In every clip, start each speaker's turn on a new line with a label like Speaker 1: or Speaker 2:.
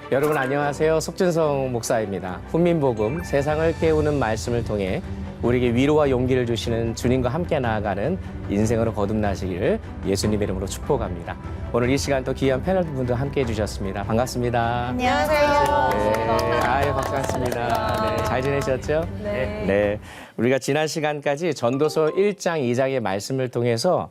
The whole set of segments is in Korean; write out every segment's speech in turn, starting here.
Speaker 1: 여러분 안녕하세요. 속준성 목사입니다. 훈민복음 세상을 깨우는 말씀을 통해 우리에게 위로와 용기를 주시는 주님과 함께 나아가는 인생으로 거듭나시기를 예수님의 이름으로 축복합니다. 오늘 이 시간 또 귀한 패널 분들 함께 해주셨습니다. 반갑습니다.
Speaker 2: 안녕하세요.
Speaker 1: 네, 아유 반갑습니다. 네, 잘 지내셨죠? 네. 우리가 지난 시간까지 전도서 1장, 2장의 말씀을 통해서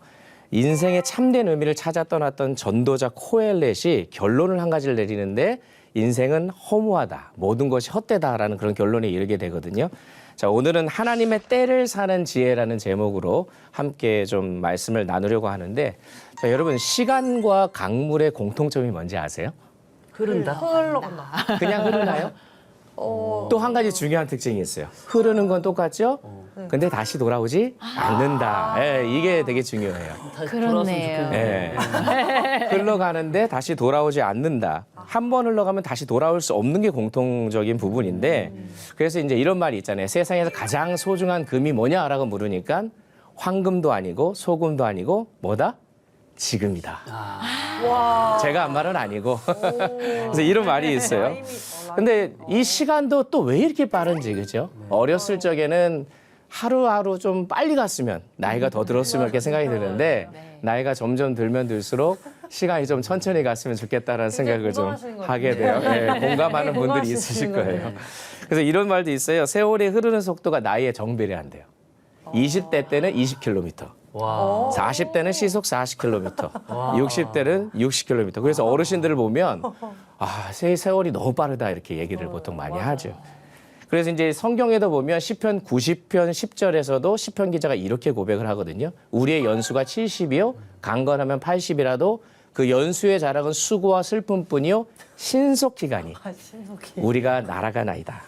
Speaker 1: 인생의 참된 의미를 찾아 떠났던 전도자 코엘렛이 결론을 한 가지를 내리는데 인생은 허무하다, 모든 것이 헛되다라는 그런 결론에 이르게 되거든요. 자, 오늘은 하나님의 때를 사는 지혜라는 제목으로 함께 좀 말씀을 나누려고 하는데, 자, 여러분 시간과 강물의 공통점이 뭔지 아세요?
Speaker 3: 흐른다.
Speaker 1: 그냥 흐르나요? 또 한 가지 중요한 특징이 있어요. 흐르는 건 똑같죠? 근데 다시 돌아오지 않는다. 예, 이게 되게 중요해요.
Speaker 2: 그렇네요.
Speaker 1: 예. 흘러가는데 다시 돌아오지 않는다. 한 번 흘러가면 다시 돌아올 수 없는 게 공통적인 부분인데, 그래서 이제 이런 말이 있잖아요. 세상에서 가장 소중한 금이 뭐냐라고 물으니까 황금도 아니고 소금도 아니고 뭐다? 지금이다. 제가 한 말은 아니고. 그래서 이런 말이 있어요. 근데 이 시간도 또 왜 이렇게 빠른지, 그죠? 어렸을 적에는 하루하루 좀 빨리 갔으면, 나이가 더 들었으면 이렇게 생각이 드는데, 나이가 점점 들면 들수록 시간이 좀 천천히 갔으면 좋겠다라는 생각을 좀 하게 돼요. 네, 공감하는 분들이 있으실 거예요. 그래서 이런 말도 있어요. 세월이 흐르는 속도가 나이에 정비례한대요. 20대 때는 20km.
Speaker 3: 와.
Speaker 1: 40대는 시속 40km, 60대는 60km. 그래서 어르신들을 보면 세월이 너무 빠르다 이렇게 얘기를 보통 많이 하죠. 그래서 이제 성경에도 보면 시편 90편 10절에서도 시편 기자가 이렇게 고백을 하거든요. 우리의 연수가 70이요, 강건하면 80이라도 그 연수의 자락은 수고와 슬픔뿐이요 신속히가니 우리가 날아가나이다.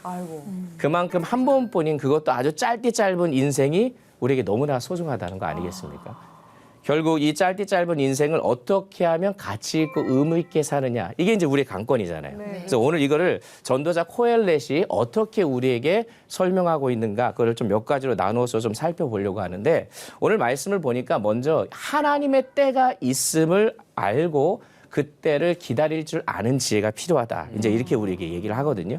Speaker 1: 그만큼 한 번뿐인 그것도 아주 짧은 인생이 우리에게 너무나 소중하다는 거 아니겠습니까? 결국 이 짧은 인생을 어떻게 하면 가치 있고 의미 있게 사느냐, 이게 이제 우리의 관건이잖아요. 그래서 오늘 이거를 전도자 코엘렛이 어떻게 우리에게 설명하고 있는가, 그걸 좀 몇 가지로 나누어서 좀 살펴보려고 하는데, 오늘 말씀을 보니까 먼저 하나님의 때가 있음을 알고 그 때를 기다릴 줄 아는 지혜가 필요하다, 이제 이렇게 우리에게 얘기를 하거든요.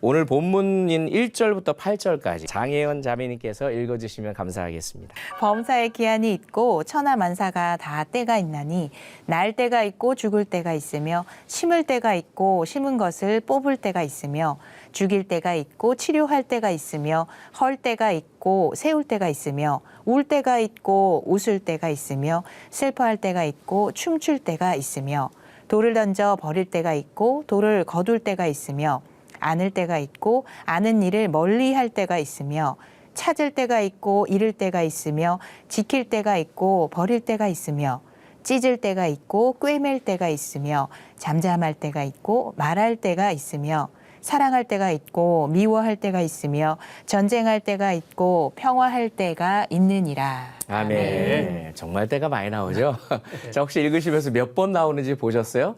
Speaker 1: 오늘 본문인 1절부터 8절까지 장혜연 자매님께서 읽어주시면 감사하겠습니다.
Speaker 2: 범사의 기한이 있고 천하만사가 다 때가 있나니 날 때가 있고 죽을 때가 있으며 심을 때가 있고 심은 것을 뽑을 때가 있으며 죽일 때가 있고 치료할 때가 있으며 헐 때가 있고 세울 때가 있으며 울 때가 있고 웃을 때가 있으며 슬퍼할 때가 있고 춤출 때가 있으며 돌을 던져 버릴 때가 있고 돌을 거둘 때가 있으며 아는 때가 있고 아는 일을 멀리 할 때가 있으며 찾을 때가 있고 잃을 때가 있으며 지킬 때가 있고 버릴 때가 있으며 찢을 때가 있고 꿰맬 때가 있으며 잠잠할 때가 있고 말할 때가 있으며 사랑할 때가 있고 미워할 때가 있으며 전쟁할 때가 있고 평화할 때가 있느니라.
Speaker 1: 아멘. 정말 때가 많이 나오죠? 자, 혹시 읽으시면서 몇 번 나오는지 보셨어요?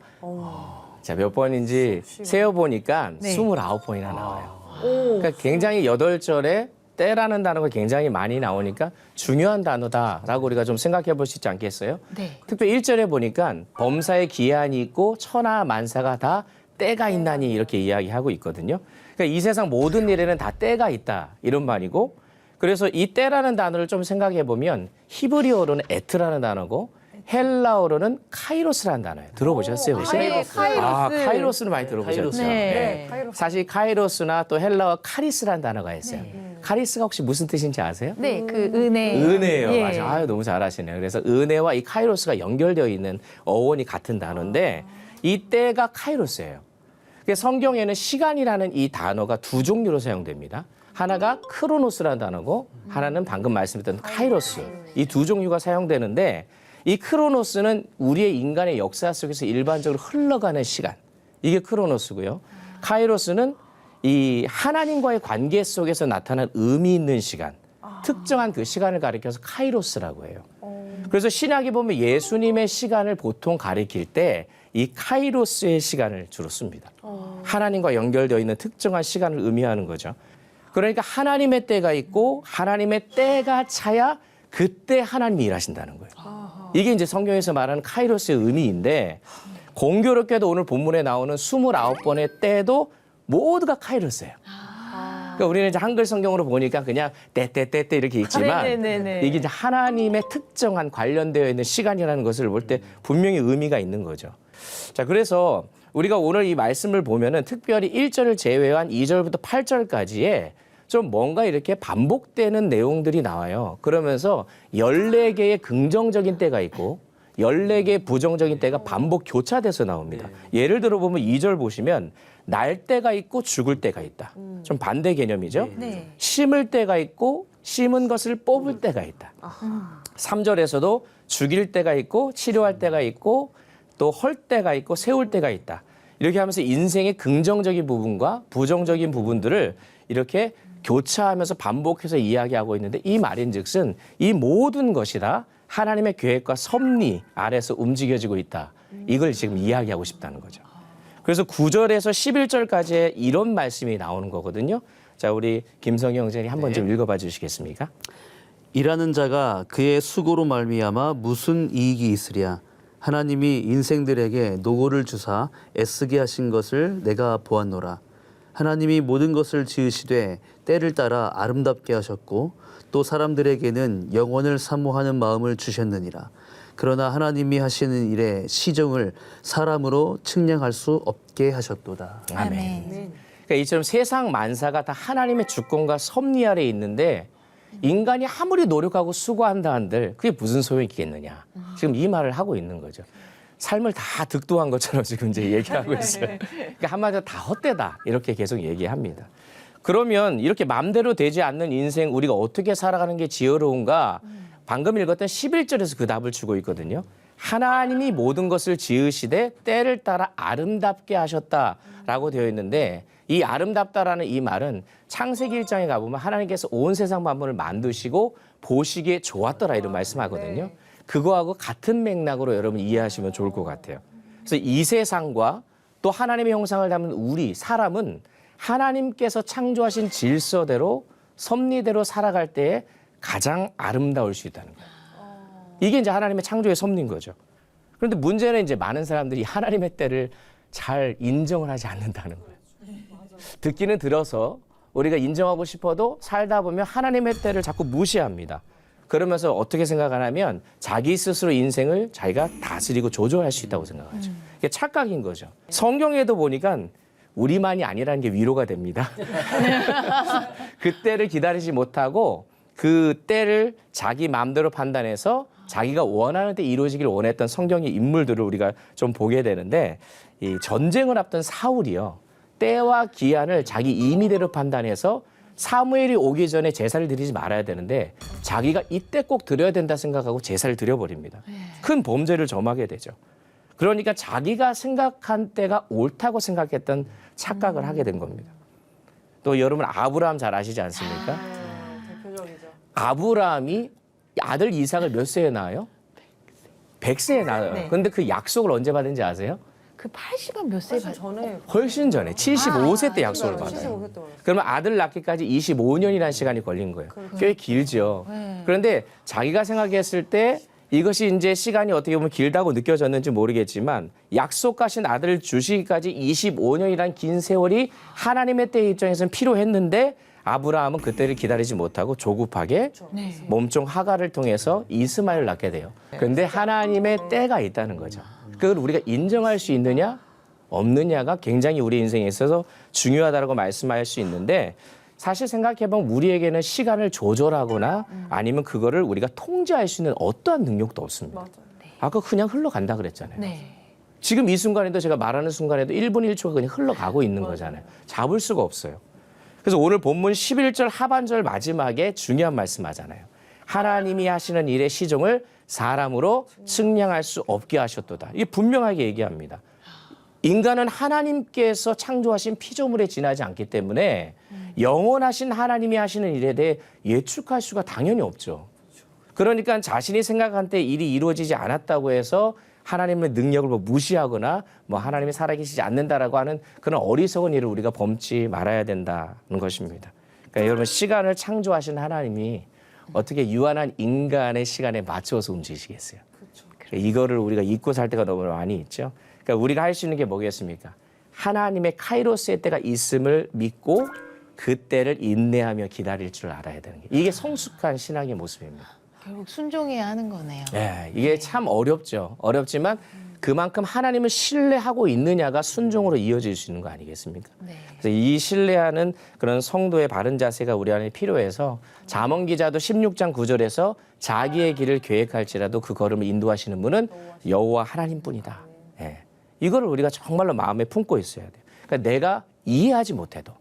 Speaker 1: 자, 몇 번인지 세어보니까 29번이나 나와요. 그러니까 굉장히 8절에 때라는 단어가 굉장히 많이 나오니까 중요한 단어다라고 우리가 좀 생각해 볼 수 있지 않겠어요? 특별히 1절에 보니까 범사의 기한이 있고 천하 만사가 다 때가 있나니 이렇게 이야기하고 있거든요. 그러니까 이 세상 모든 일에는 다 때가 있다, 이런 말이고, 그래서 이 때라는 단어를 좀 생각해 보면 히브리어로는 에트라는 단어고 헬라어로는 카이로스라는 단어예요. 들어보셨어요, 혹시?
Speaker 2: 네, 카이로스.
Speaker 1: 카이로스는 많이 들어보셨죠?
Speaker 2: 네.
Speaker 1: 사실 카이로스나 또 헬라어 카리스라는 단어가 있어요. 카리스가 혹시 무슨 뜻인지 아세요?
Speaker 2: 네, 그 은혜.
Speaker 1: 은혜예요.
Speaker 2: 예.
Speaker 1: 맞아. 아유, 너무 잘하시네요. 그래서 은혜와 이 카이로스가 연결되어 있는 어원이 같은 단어인데, 이 때가 카이로스예요. 성경에는 시간이라는 이 단어가 두 종류로 사용됩니다. 하나가 크로노스라는 단어고, 하나는 방금 말씀드렸던 카이로스. 이 두 종류가 사용되는데, 이 크로노스는 우리의 인간의 역사 속에서 일반적으로 흘러가는 시간, 이게 크로노스고요. 카이로스는 이 하나님과의 관계 속에서 나타난 의미 있는 시간, 특정한 그 시간을 가리켜서 카이로스라고 해요. 그래서 신약에 보면 예수님의 시간을 보통 가리킬 때 이 카이로스의 시간을 주로 씁니다. 하나님과 연결되어 있는 특정한 시간을 의미하는 거죠. 그러니까 하나님의 때가 있고 하나님의 때가 차야 그때 하나님이 일하신다는 거예요. 이게 이제 성경에서 말하는 카이로스의 의미인데, 공교롭게도 오늘 본문에 나오는 29번의 때도 모두가 카이로스예요. 그러니까 우리는 이제 한글 성경으로 보니까 그냥 때때때때 이렇게 있지만
Speaker 2: 네네네네.
Speaker 1: 이게 이제 하나님의 특정한 관련되어 있는 시간이라는 것을 볼 때 분명히 의미가 있는 거죠. 자, 그래서 우리가 오늘 이 말씀을 보면은 특별히 1절을 제외한 2절부터 8절까지에 좀 뭔가 이렇게 반복되는 내용들이 나와요. 그러면서 14개의 긍정적인 때가 있고 14개의 부정적인 때가 반복 교차돼서 나옵니다. 예를 들어 보면 2절 보시면 날 때가 있고 죽을 때가 있다. 좀 반대 개념이죠.
Speaker 2: 네.
Speaker 1: 심을 때가 있고 심은 것을 뽑을 때가 있다. 3절에서도 죽일 때가 있고 치료할 때가 있고 또 헐 때가 있고 세울 때가 있다. 이렇게 하면서 인생의 긍정적인 부분과 부정적인 부분들을 이렇게 교차하면서 반복해서 이야기하고 있는데 이 말인즉슨 이 모든 것이 다 하나님의 계획과 섭리 아래서 움직여지고 있다. 이걸 지금 이야기하고 싶다는 거죠. 그래서 9절에서 11절까지의 이런 말씀이 나오는 거거든요. 자, 우리 김성희 형제님 한번 좀 읽어봐 주시겠습니까?
Speaker 3: 일하는 자가 그의 수고로 말미암아 무슨 이익이 있으랴. 하나님이 인생들에게 노고를 주사 애쓰게 하신 것을 내가 보았노라. 하나님이 모든 것을 지으시되 때를 따라 아름답게 하셨고 또 사람들에게는 영원을 사모하는 마음을 주셨느니라. 그러나 하나님이 하시는 일의 시정을 사람으로 측량할 수 없게 하셨도다.
Speaker 2: 아멘.
Speaker 1: 그러니까 이처럼 세상 만사가 다 하나님의 주권과 섭리 아래에 있는데 인간이 아무리 노력하고 수고한다 한들 그게 무슨 소용이 있겠느냐. 지금 이 말을 하고 있는 거죠. 삶을 다 득도한 것처럼 지금 이제 얘기하고 있어요. 그러니까 한마디로 다 헛되다 이렇게 계속 얘기합니다. 그러면 이렇게 마음대로 되지 않는 인생 우리가 어떻게 살아가는 게 지혜로운가? 방금 읽었던 11절에서 그 답을 주고 있거든요. 하나님이 모든 것을 지으시되 때를 따라 아름답게 하셨다라고 되어 있는데 이 아름답다라는 이 말은 창세기 1장에 가보면 하나님께서 온 세상 만물을 만드시고 보시기에 좋았더라 이런 말씀하거든요. 그거하고 같은 맥락으로 여러분 이해하시면 좋을 것 같아요. 그래서 이 세상과 또 하나님의 형상을 담은 우리 사람은 하나님께서 창조하신 질서대로 섭리대로 살아갈 때에 가장 아름다울 수 있다는 거예요. 이게 이제 하나님의 창조의 섭리인 거죠. 그런데 문제는 이제 많은 사람들이 하나님의 때를 잘 인정을 하지 않는다는 거예요. 듣기는 들어서 우리가 인정하고 싶어도 살다 보면 하나님의 때를 자꾸 무시합니다. 그러면서 어떻게 생각하냐면 자기 스스로 인생을 자기가 다스리고 조절할 수 있다고 생각하죠. 이게 착각인 거죠. 성경에도 보니까 우리만이 아니라는 게 위로가 됩니다. 그 때를 기다리지 못하고 그 때를 자기 마음대로 판단해서 자기가 원하는 때 이루어지길 원했던 성경의 인물들을 우리가 좀 보게 되는데 이 전쟁을 앞둔 사울이요. 때와 기한을 자기 임의대로 판단해서 사무엘이 오기 전에 제사를 드리지 말아야 되는데 자기가 이때 꼭 드려야 된다 생각하고 제사를 드려버립니다. 큰 범죄를 점하게 되죠. 그러니까 자기가 생각한 때가 옳다고 생각했던 착각을 하게 된 겁니다. 또 여러분 아브라함 잘 아시지 않습니까?
Speaker 4: 대표적이죠.
Speaker 1: 아브라함이 아들 이삭을 몇 세에 낳아요? 100세에 낳아요.
Speaker 2: 네.
Speaker 1: 근데 그 약속을 언제 받은지 아세요?
Speaker 2: 그 80은 몇 세
Speaker 4: 사실 전에
Speaker 1: 훨씬 전에 75세 때 약속을 받아요.
Speaker 4: 75세 때
Speaker 1: 그러면 아들 낳기까지 25년이라는 시간이 걸린 거예요. 꽤 길죠. 그런데 자기가 생각했을 때 이것이 이제 시간이 어떻게 보면 길다고 느껴졌는지 모르겠지만 약속하신 아들을 주시기까지 25년이라는 긴 세월이 하나님의 때 입장에서는 필요했는데 아브라함은 그때를 기다리지 못하고 조급하게 몸종 하갈을 통해서 이스마엘을 낳게 돼요. 그런데 하나님의 때가 있다는 거죠. 그걸 우리가 인정할 수 있느냐 없느냐가 굉장히 우리 인생에 있어서 중요하다고 말씀할 수 있는데 사실 생각해보면 우리에게는 시간을 조절하거나 아니면 그거를 우리가 통제할 수 있는 어떠한 능력도 없습니다.
Speaker 4: 맞아요.
Speaker 1: 아까 그냥 흘러간다 그랬잖아요.
Speaker 2: 네.
Speaker 1: 지금 이 순간에도 제가 말하는 순간에도 1분 1초가 그냥 흘러가고 있는 거잖아요. 잡을 수가 없어요. 그래서 오늘 본문 11절 하반절 마지막에 중요한 말씀하잖아요. 하나님이 하시는 일의 시종을 사람으로 측량할 수 없게 하셨도다. 이게 분명하게 얘기합니다. 인간은 하나님께서 창조하신 피조물에 지나지 않기 때문에 영원하신 하나님이 하시는 일에 대해 예측할 수가 당연히 없죠. 그러니까 자신이 생각한 때 일이 이루어지지 않았다고 해서 하나님의 능력을 무시하거나 하나님이 살아계시지 않는다라고 하는 그런 어리석은 일을 우리가 범치 말아야 된다는 것입니다. 그러니까 여러분 시간을 창조하신 하나님이 어떻게 유한한 인간의 시간에 맞춰서 움직이시겠어요? 이거를 우리가 잊고 살 때가 너무 많이 있죠. 그러니까 우리가 할 수 있는 게 뭐겠습니까? 하나님의 카이로스의 때가 있음을 믿고 그때를 인내하며 기다릴 줄 알아야 되는 게 이게 성숙한 신앙의 모습입니다.
Speaker 2: 결국 순종해야 하는 거네요.
Speaker 1: 네, 이게 참 어렵죠. 어렵지만 그만큼 하나님을 신뢰하고 있느냐가 순종으로 이어질 수 있는 거 아니겠습니까?
Speaker 2: 네.
Speaker 1: 그래서 이 신뢰하는 그런 성도의 바른 자세가 우리 안에 필요해서 잠언 기자도 16장 9절에서 자기의 길을 계획할지라도 그 걸음을 인도하시는 분은 여호와 하나님뿐이다. 예. 이거를 우리가 정말로 마음에 품고 있어야 돼요. 그러니까 내가 이해하지 못해도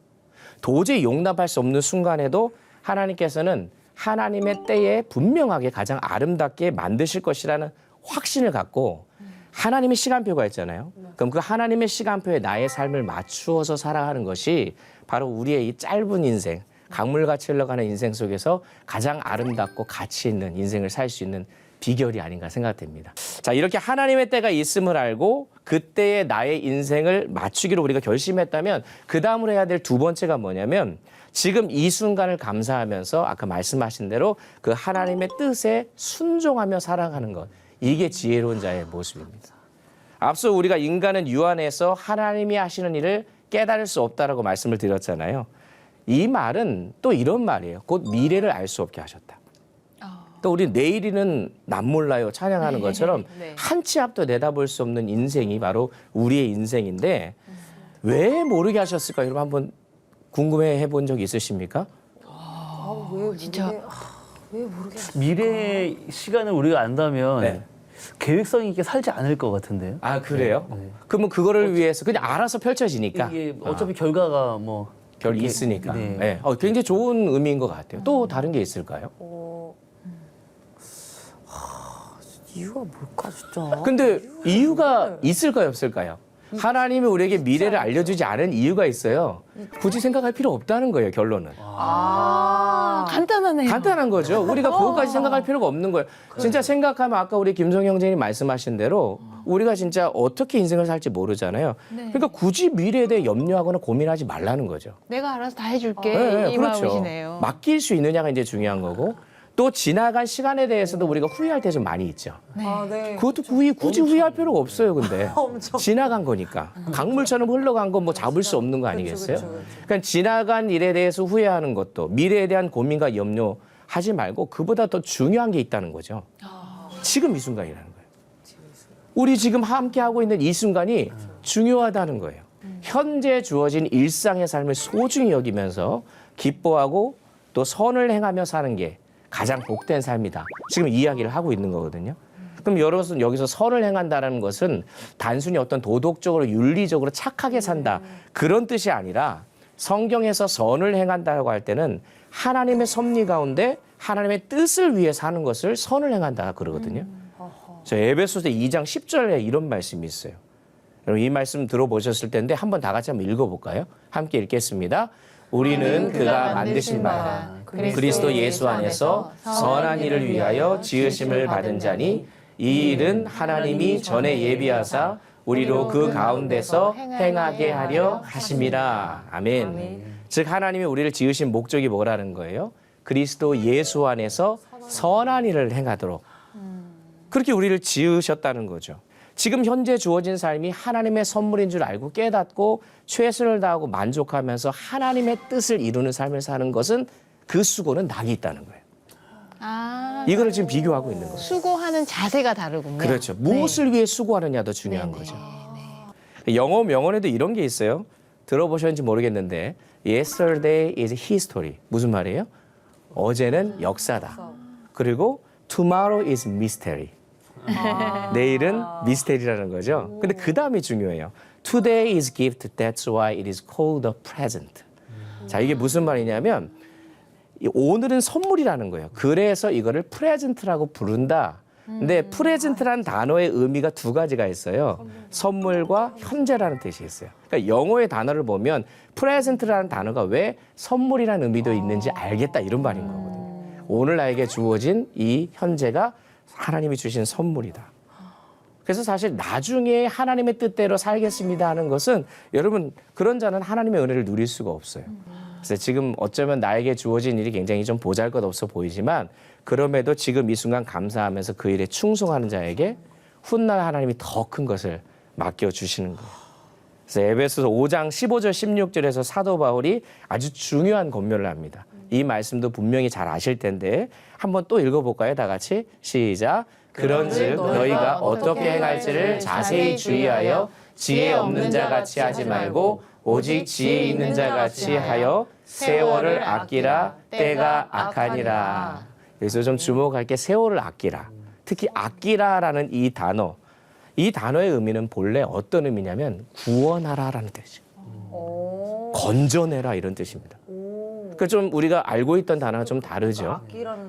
Speaker 1: 도저히 용납할 수 없는 순간에도 하나님께서는 하나님의 때에 분명하게 가장 아름답게 만드실 것이라는 확신을 갖고 하나님의 시간표가 있잖아요. 그럼 그 하나님의 시간표에 나의 삶을 맞추어서 살아가는 것이 바로 우리의 이 짧은 인생, 강물같이 흘러가는 인생 속에서 가장 아름답고 가치 있는 인생을 살 수 있는 비결이 아닌가 생각됩니다. 자, 이렇게 하나님의 때가 있음을 알고 그때에 나의 인생을 맞추기로 우리가 결심했다면 그 다음으로 해야 될 두 번째가 뭐냐면 지금 이 순간을 감사하면서 아까 말씀하신 대로 그 하나님의 뜻에 순종하며 살아가는 것. 이게 지혜로운 자의 모습입니다. 앞서 우리가 인간은 유한해서 하나님이 하시는 일을 깨달을 수 없다라고 말씀을 드렸잖아요. 이 말은 또 이런 말이에요. 곧 미래를 알 수 없게 하셨다. 또 우리 내일이는 남 몰라요 찬양하는 것처럼
Speaker 2: 네.
Speaker 1: 한 치 앞도 내다볼 수 없는 인생이 바로 우리의 인생인데 왜 모르게 하셨을까? 여러분 한번 궁금해 본 적 있으십니까?
Speaker 2: 진짜
Speaker 3: 미래의 시간을 우리가 안다면
Speaker 1: 네.
Speaker 3: 계획성 있게 살지 않을 것 같은데요.
Speaker 1: 아 그래요?
Speaker 3: 네.
Speaker 1: 그러면 그거를 위해서 그냥 알아서 펼쳐지니까
Speaker 3: 이게 어차피 결과가 뭐
Speaker 1: 결
Speaker 3: 이렇게-
Speaker 1: 있으니까
Speaker 3: 네.
Speaker 1: 네. 굉장히 좋은 의미인 것 같아요. 또 다른 게 있을까요?
Speaker 4: 이유가 뭘까 진짜?
Speaker 1: 근데 이유가 있을까요, 없을까요? 하나님이 우리에게 미래를 알려주지 않은 이유가 있어요. 굳이 생각할 필요 없다는 거예요, 결론은.
Speaker 2: 간단하네요.
Speaker 1: 간단한 거죠. 우리가 그것까지 생각할 필요가 없는 거예요. 진짜 생각하면 아까 우리 김성 형제님 말씀하신 대로 우리가 진짜 어떻게 인생을 살지 모르잖아요. 그러니까 굳이 미래에 대해 염려하거나 고민하지 말라는 거죠.
Speaker 2: 내가 알아서 다 해줄게
Speaker 1: 네,
Speaker 2: 이 마음이시네요.
Speaker 1: 맡길 수 있느냐가 이제 중요한 거고 또 지나간 시간에 대해서도 우리가 후회할 때 좀 많이 있죠.
Speaker 4: 아, 네.
Speaker 1: 그것도 굳이 후회할 필요가 없어요, 근데. 지나간 거니까. 강물처럼 흘러간 건 뭐 잡을 수 없는 거 아니겠어요?
Speaker 4: 그쵸.
Speaker 1: 그러니까 지나간 일에 대해서 후회하는 것도 미래에 대한 고민과 염려하지 말고 그보다 더 중요한 게 있다는 거죠. 지금 이 순간이라는 거예요. 우리 지금 함께 하고 있는 이 순간이 중요하다는 거예요. 현재 주어진 일상의 삶을 소중히 여기면서 기뻐하고 또 선을 행하며 사는 게 가장 복된 삶이다. 지금 이야기를 하고 있는 거거든요. 그럼 여러분 여기서 선을 행한다는 것은 단순히 어떤 도덕적으로 윤리적으로 착하게 산다 그런 뜻이 아니라 성경에서 선을 행한다고 할 때는 하나님의 섭리 가운데 하나님의 뜻을 위해 사는 것을 선을 행한다 그러거든요. 저 에베소서 2장 10절에 이런 말씀이 있어요. 여러분 이 말씀 들어보셨을 텐데 한번 다 같이 한번 읽어볼까요? 함께 읽겠습니다. 우리는 그가 만드신 바 그리스도 예수 안에서 선한 일을 위하여 지으심을 받은 자니 이 일은 하나님이 전에 예비하사 우리로 그 가운데서 행하게 하려 하심이라. 아멘. 즉 하나님이 우리를 지으신 목적이 뭐라는 거예요? 그리스도 예수 안에서 선한 일을 행하도록 그렇게 우리를 지으셨다는 거죠. 지금 현재 주어진 삶이 하나님의 선물인 줄 알고 깨닫고 최선을 다하고 만족하면서 하나님의 뜻을 이루는 삶을 사는 것은 그 수고는 낙이 있다는 거예요. 이거를 지금 비교하고 있는 거예요.
Speaker 2: 수고하는 자세가 다르군요.
Speaker 1: 그렇죠. 무엇을 위해 수고하느냐도 중요한 거죠. 영어 명언에도 이런 게 있어요. 들어보셨는지 모르겠는데 Yesterday is history. 무슨 말이에요? 어제는 역사다. 그리고 Tomorrow is mystery. 내일은 미스테리라는 거죠. 근데 그 다음이 중요해요. Today is gift, that's why it is called a present. 자, 이게 무슨 말이냐면 오늘은 선물이라는 거예요. 그래서 이거를 프레젠트라고 부른다. 근데 프레젠트라는 단어의 의미가 두 가지가 있어요. 선물과 현재라는 뜻이 있어요. 그러니까 영어의 단어를 보면 프레젠트라는 단어가 왜 선물이라는 의미도 있는지 알겠다 이런 말인 거거든요. 오늘 나에게 주어진 이 현재가 하나님이 주신 선물이다. 그래서 사실 나중에 하나님의 뜻대로 살겠습니다 하는 것은 여러분 그런 자는 하나님의 은혜를 누릴 수가 없어요. 그래서 지금 어쩌면 나에게 주어진 일이 굉장히 좀 보잘것없어 보이지만 그럼에도 지금 이 순간 감사하면서 그 일에 충성하는 자에게 훗날 하나님이 더 큰 것을 맡겨주시는 거예요. 그래서 에베소서 5장 15절 16절에서 사도 바울이 아주 중요한 권면을 합니다. 이 말씀도 분명히 잘 아실 텐데 한번 또 읽어볼까요? 다 같이 시작. 그런즉 너희가 어떻게 행할지를 자세히 주의하여 지혜 없는 자 같이 하지 말고 오직 지혜 있는 자 같이 하여 세월을 아끼라 때가 악하니라. 그래서 좀 주목할 게 세월을 아끼라. 특히 아끼라라는 이 단어. 이 단어의 의미는 본래 어떤 의미냐면 구원하라라는 뜻이에요. 건져내라 이런 뜻입니다. 그러니까 좀 우리가 알고 있던 단어랑 좀 다르죠.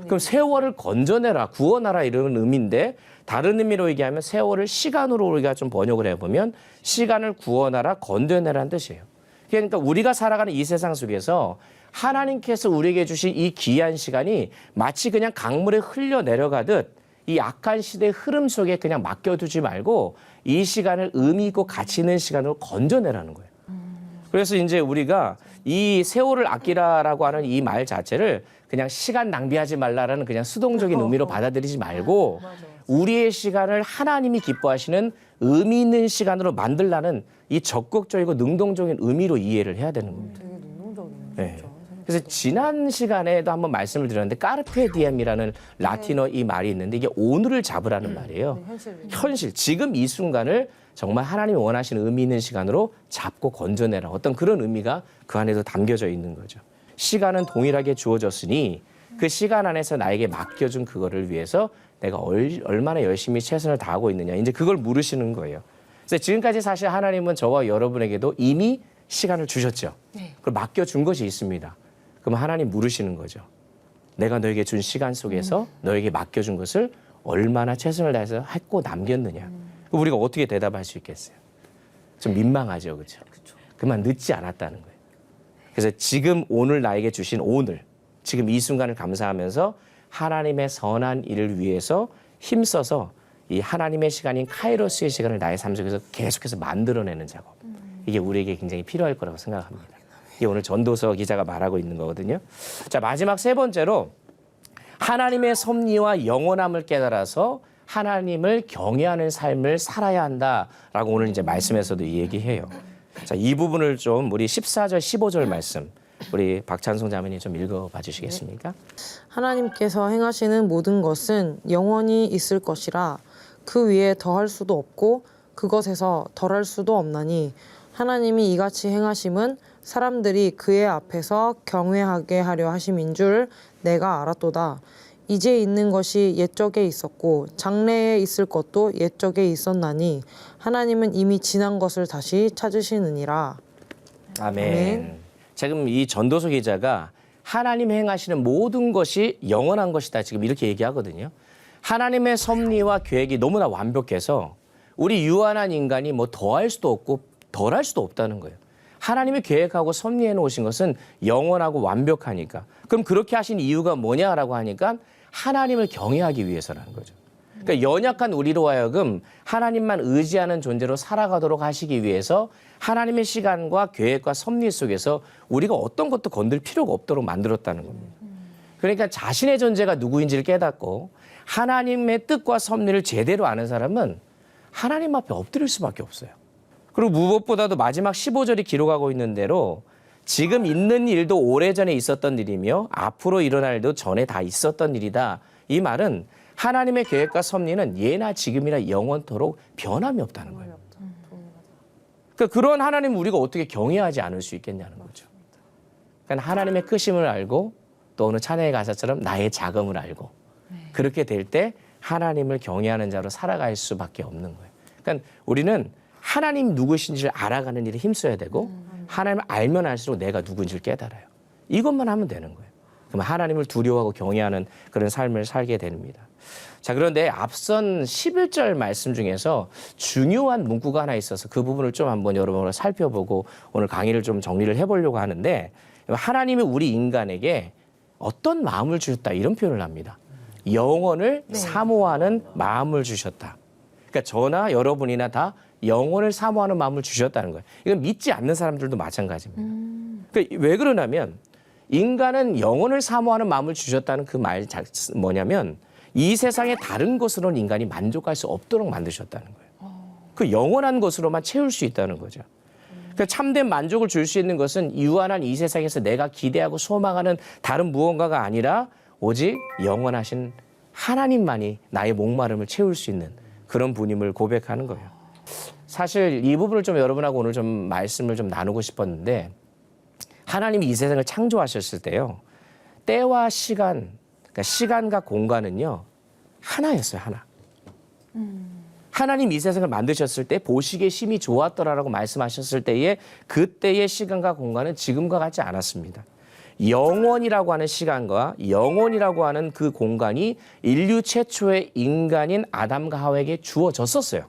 Speaker 1: 그럼 세월을 건져내라, 구원하라 이런 의미인데 다른 의미로 얘기하면 세월을 시간으로 우리가 좀 번역을 해보면 시간을 구원하라, 건져내라는 뜻이에요. 그러니까 우리가 살아가는 이 세상 속에서 하나님께서 우리에게 주신 이 귀한 시간이 마치 그냥 강물에 흘려 내려가듯 이 악한 시대의 흐름 속에 그냥 맡겨두지 말고 이 시간을 의미 있고 가치 있는 시간으로 건져내라는 거예요. 그래서 이제 우리가 이 세월을 아끼라라고 하는 이 말 자체를 그냥 시간 낭비하지 말라라는 그냥 수동적인 의미로 받아들이지 말고 우리의 시간을 하나님이 기뻐하시는 의미 있는 시간으로 만들라는 이 적극적이고 능동적인 의미로 이해를 해야 되는 겁니다.
Speaker 4: 되게 능동적이네요.
Speaker 1: 네. 그래서 지난 시간에도 한번 말씀을 드렸는데 까르페 디엠이라는 라틴어 이 말이 있는데 이게 오늘을 잡으라는 말이에요. 현실, 지금 이 순간을 정말 하나님이 원하시는 의미 있는 시간으로 잡고 건져내라. 어떤 그런 의미가 그 안에도 담겨져 있는 거죠. 시간은 동일하게 주어졌으니 그 시간 안에서 나에게 맡겨준 그거를 위해서 내가 얼마나 열심히 최선을 다하고 있느냐. 이제 그걸 물으시는 거예요. 그래서 지금까지 사실 하나님은 저와 여러분에게도 이미 시간을 주셨죠. 그걸 맡겨준 것이 있습니다. 그럼 하나님 물으시는 거죠. 내가 너에게 준 시간 속에서 너에게 맡겨준 것을 얼마나 최선을 다해서 했고 남겼느냐. 우리가 어떻게 대답할 수 있겠어요? 좀 민망하죠. 그렇죠? 그만 늦지 않았다는 거예요. 그래서 지금 오늘 나에게 주신 오늘, 지금 이 순간을 감사하면서 하나님의 선한 일을 위해서 힘써서 이 하나님의 시간인 카이로스의 시간을 나의 삶 속에서 계속해서 만들어내는 작업. 이게 우리에게 굉장히 필요할 거라고 생각합니다. 이게 오늘 전도서 기자가 말하고 있는 거거든요. 자, 마지막 세 번째로 하나님의 섭리와 영원함을 깨달아서 하나님을 경외하는 삶을 살아야 한다라고 오늘 이제 말씀에서도 얘기해요. 자, 이 부분을 좀 우리 14절, 15절 말씀 우리 박찬송 자매님 좀 읽어봐 주시겠습니까?
Speaker 5: 하나님께서 행하시는 모든 것은 영원히 있을 것이라 그 위에 더할 수도 없고 그것에서 덜할 수도 없나니 하나님이 이같이 행하심은 사람들이 그의 앞에서 경외하게 하려 하심인 줄 내가 알았도다. 이제 있는 것이 옛적에 있었고 장래에 있을 것도 옛적에 있었나니 하나님은 이미 지난 것을 다시 찾으시느니라.
Speaker 1: 아멘.
Speaker 5: 아멘.
Speaker 1: 지금 이 전도서 기자가 하나님 행하시는 모든 것이 영원한 것이다. 지금 이렇게 얘기하거든요. 하나님의 섭리와 계획이 너무나 완벽해서 우리 유한한 인간이 뭐 더할 수도 없고 덜할 수도 없다는 거예요. 하나님이 계획하고 섭리해 놓으신 것은 영원하고 완벽하니까. 그럼 그렇게 하신 이유가 뭐냐라고 하니까 하나님을 경외하기 위해서라는 거죠. 그러니까 연약한 우리로 하여금 하나님만 의지하는 존재로 살아가도록 하시기 위해서 하나님의 시간과 계획과 섭리 속에서 우리가 어떤 것도 건들 필요가 없도록 만들었다는 겁니다. 그러니까 자신의 존재가 누구인지를 깨닫고 하나님의 뜻과 섭리를 제대로 아는 사람은 하나님 앞에 엎드릴 수밖에 없어요. 그리고 무엇보다도 마지막 15절이 기록하고 있는 대로 지금 있는 일도 오래전에 있었던 일이며 앞으로 일어날 일도 전에 다 있었던 일이다. 이 말은 하나님의 계획과 섭리는 예나 지금이나 영원토록 변함이 없다는 거예요. 그러니까 그런 하나님 우리가 어떻게 경외하지 않을 수 있겠냐는 거죠. 그러니까 하나님의 크심을 알고 또 오늘 찬양의 가사처럼 나의 자금을 알고 그렇게 될 때 하나님을 경외하는 자로 살아갈 수밖에 없는 거예요. 그러니까 우리는 하나님 누구신지를 알아가는 일에 힘써야 되고 하나님을 알면 알수록 내가 누군지를 깨달아요. 이것만 하면 되는 거예요. 그럼 하나님을 두려워하고 경외하는 그런 삶을 살게 됩니다. 자, 그런데 앞선 11절 말씀 중에서 중요한 문구가 하나 있어서 그 부분을 좀 한번 여러분으로 살펴보고 오늘 강의를 좀 정리를 해보려고 하는데 하나님이 우리 인간에게 어떤 마음을 주셨다 이런 표현을 합니다. 영원을 사모하는 마음을 주셨다. 그러니까 저나 여러분이나 다 영혼을 사모하는 마음을 주셨다는 거예요. 이건 믿지 않는 사람들도 마찬가지입니다. 그러니까 왜 그러냐면 인간은 영혼을 사모하는 마음을 주셨다는 그 말 뭐냐면 이 세상의 다른 것으로는 인간이 만족할 수 없도록 만드셨다는 거예요. 그 영원한 것으로만 채울 수 있다는 거죠. 그러니까 참된 만족을 줄 수 있는 것은 유한한 이 세상에서 내가 기대하고 소망하는 다른 무언가가 아니라 오직 영원하신 하나님만이 나의 목마름을 채울 수 있는 그런 분임을 고백하는 거예요. 사실 이 부분을 좀 여러분하고 오늘 좀 말씀을 좀 나누고 싶었는데 하나님이 이 세상을 창조하셨을 때요. 때와 시간, 그러니까 시간과 공간은요. 하나였어요. 하나. 하나님 이 세상을 만드셨을 때 보시기에 심히 좋았더라라고 말씀하셨을 때에 그때의 시간과 공간은 지금과 같지 않았습니다. 영원이라고 하는 시간과 영원이라고 하는 그 공간이 인류 최초의 인간인 아담과 하와에게 주어졌었어요.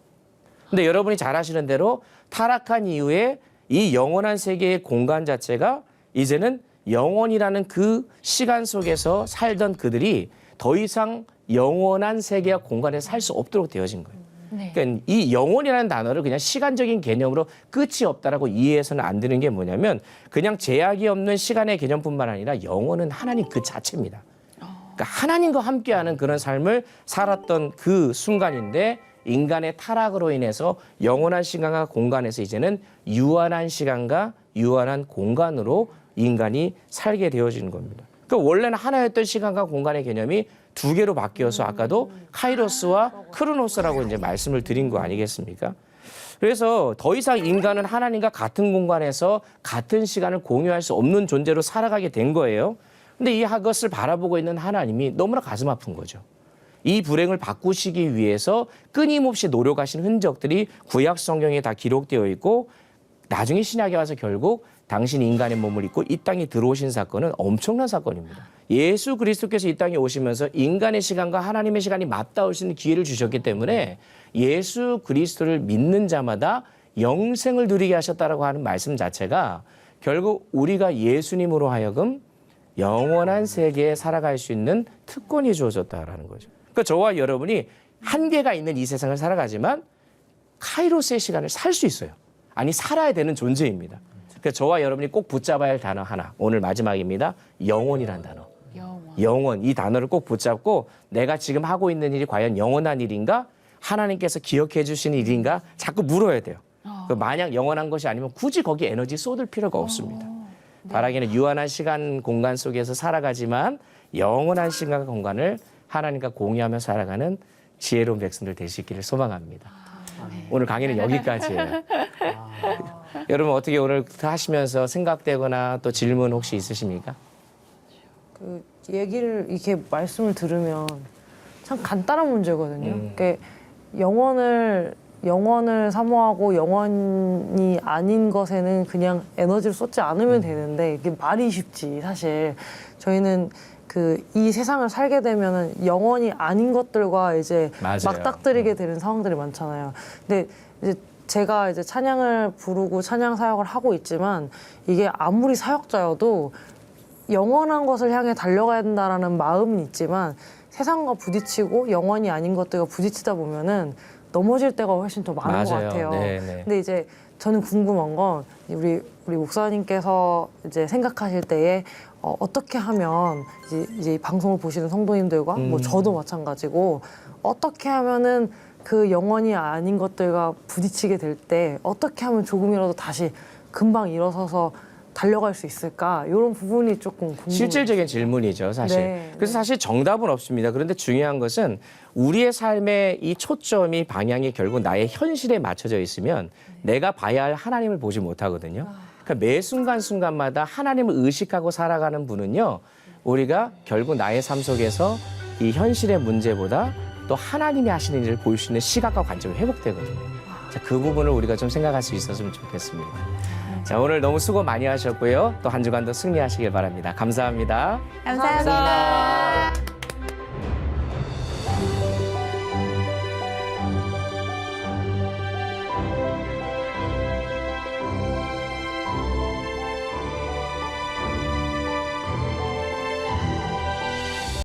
Speaker 1: 근데 여러분이 잘 아시는 대로 타락한 이후에 이 영원한 세계의 공간 자체가 이제는 영원이라는 그 시간 속에서 살던 그들이 더 이상 영원한 세계와 공간에 살 수 없도록 되어진 거예요. 그러니까 이 영원이라는 단어를 그냥 시간적인 개념으로 끝이 없다라고 이해해서는 안 되는 게 뭐냐면 그냥 제약이 없는 시간의 개념뿐만 아니라 영원은 하나님 그 자체입니다. 그러니까 하나님과 함께하는 그런 삶을 살았던 그 순간인데 인간의 타락으로 인해서 영원한 시간과 공간에서 이제는 유한한 시간과 유한한 공간으로 인간이 살게 되어지는 겁니다. 그러니까 원래는 하나였던 시간과 공간의 개념이 두 개로 바뀌어서 아까도 카이로스와 크로노스라고 이제 말씀을 드린 거 아니겠습니까? 그래서 더 이상 인간은 하나님과 같은 공간에서 같은 시간을 공유할 수 없는 존재로 살아가게 된 거예요. 근데 이것을 바라보고 있는 하나님이 너무나 가슴 아픈 거죠. 이 불행을 바꾸시기 위해서 끊임없이 노력하신 흔적들이 구약 성경에 다 기록되어 있고 나중에 신약에 와서 결국 당신 인간의 몸을 입고 이 땅에 들어오신 사건은 엄청난 사건입니다. 예수 그리스도께서 이 땅에 오시면서 인간의 시간과 하나님의 시간이 맞닿을 수 있는 기회를 주셨기 때문에 예수 그리스도를 믿는 자마다 영생을 누리게 하셨다라고 하는 말씀 자체가 결국 우리가 예수님으로 하여금 영원한 세계에 살아갈 수 있는 특권이 주어졌다라는 거죠. 그러니까 저와 여러분이 한계가 있는 이 세상을 살아가지만 카이로스의 시간을 살 수 있어요. 아니 살아야 되는 존재입니다. 그러니까 저와 여러분이 꼭 붙잡아야 할 단어 하나. 오늘 마지막입니다. 영원이란 단어. 영원. 이 단어를 꼭 붙잡고 내가 지금 하고 있는 일이 과연 영원한 일인가? 하나님께서 기억해 주시는 일인가? 자꾸 물어야 돼요. 만약 영원한 것이 아니면 굳이 거기에 에너지 쏟을 필요가 없습니다. 바라기는 유한한 시간 공간 속에서 살아가지만 영원한 시간과 공간을 하나님과 공유하며 살아가는 지혜로운 백성들 되시기를 소망합니다. 오늘 강의는 여기까지예요. 여러분 어떻게 오늘 하시면서 생각되거나 또 질문 혹시 있으십니까?
Speaker 5: 그 얘기를 이렇게 말씀을 들으면 참 간단한 문제거든요. 그러니까 영원을 사모하고 영원이 아닌 것에는 그냥 에너지를 쏟지 않으면 되는데 이게 말이 쉽지 사실. 저희는 이 세상을 살게 되면은 영원이 아닌 것들과 이제
Speaker 1: 맞아요.
Speaker 5: 맞닥뜨리게 되는 상황들이 많잖아요. 근데 이제 제가 이제 찬양을 부르고 찬양 사역을 하고 있지만 이게 아무리 사역자여도 영원한 것을 향해 달려가야 된다라는 마음은 있지만 세상과 부딪히고 영원이 아닌 것들과 부딪히다 보면은 넘어질 때가 훨씬 더 많은 것 같아요.
Speaker 1: 네네.
Speaker 5: 근데 이제 저는 궁금한 건 우리 목사님께서 이제 생각하실 때에 어떻게 하면 이제 이 방송을 보시는 성도님들과 뭐 저도 마찬가지고 어떻게 하면은 그 영원이 아닌 것들과 부딪히게 될 때 어떻게 하면 조금이라도 다시 금방 일어서서 달려갈 수 있을까? 이런 부분이 조금 궁금해요.
Speaker 1: 실질적인 질문이죠, 사실.
Speaker 5: 네,
Speaker 1: 그래서 사실 정답은 없습니다. 그런데 중요한 것은 우리의 삶의 이 초점이 방향이 결국 나의 현실에 맞춰져 있으면 내가 봐야 할 하나님을 보지 못하거든요. 그러니까 매 순간순간마다 하나님을 의식하고 살아가는 분은요. 우리가 결국 나의 삶 속에서 이 현실의 문제보다 또 하나님이 하시는 일을 볼 수 있는 시각과 관점이 회복되거든요. 자, 그 부분을 우리가 좀 생각할 수 있었으면 좋겠습니다. 자, 오늘 너무 수고 많이 하셨고요. 또 한 주간도 승리하시길 바랍니다. 감사합니다.
Speaker 2: 감사합니다.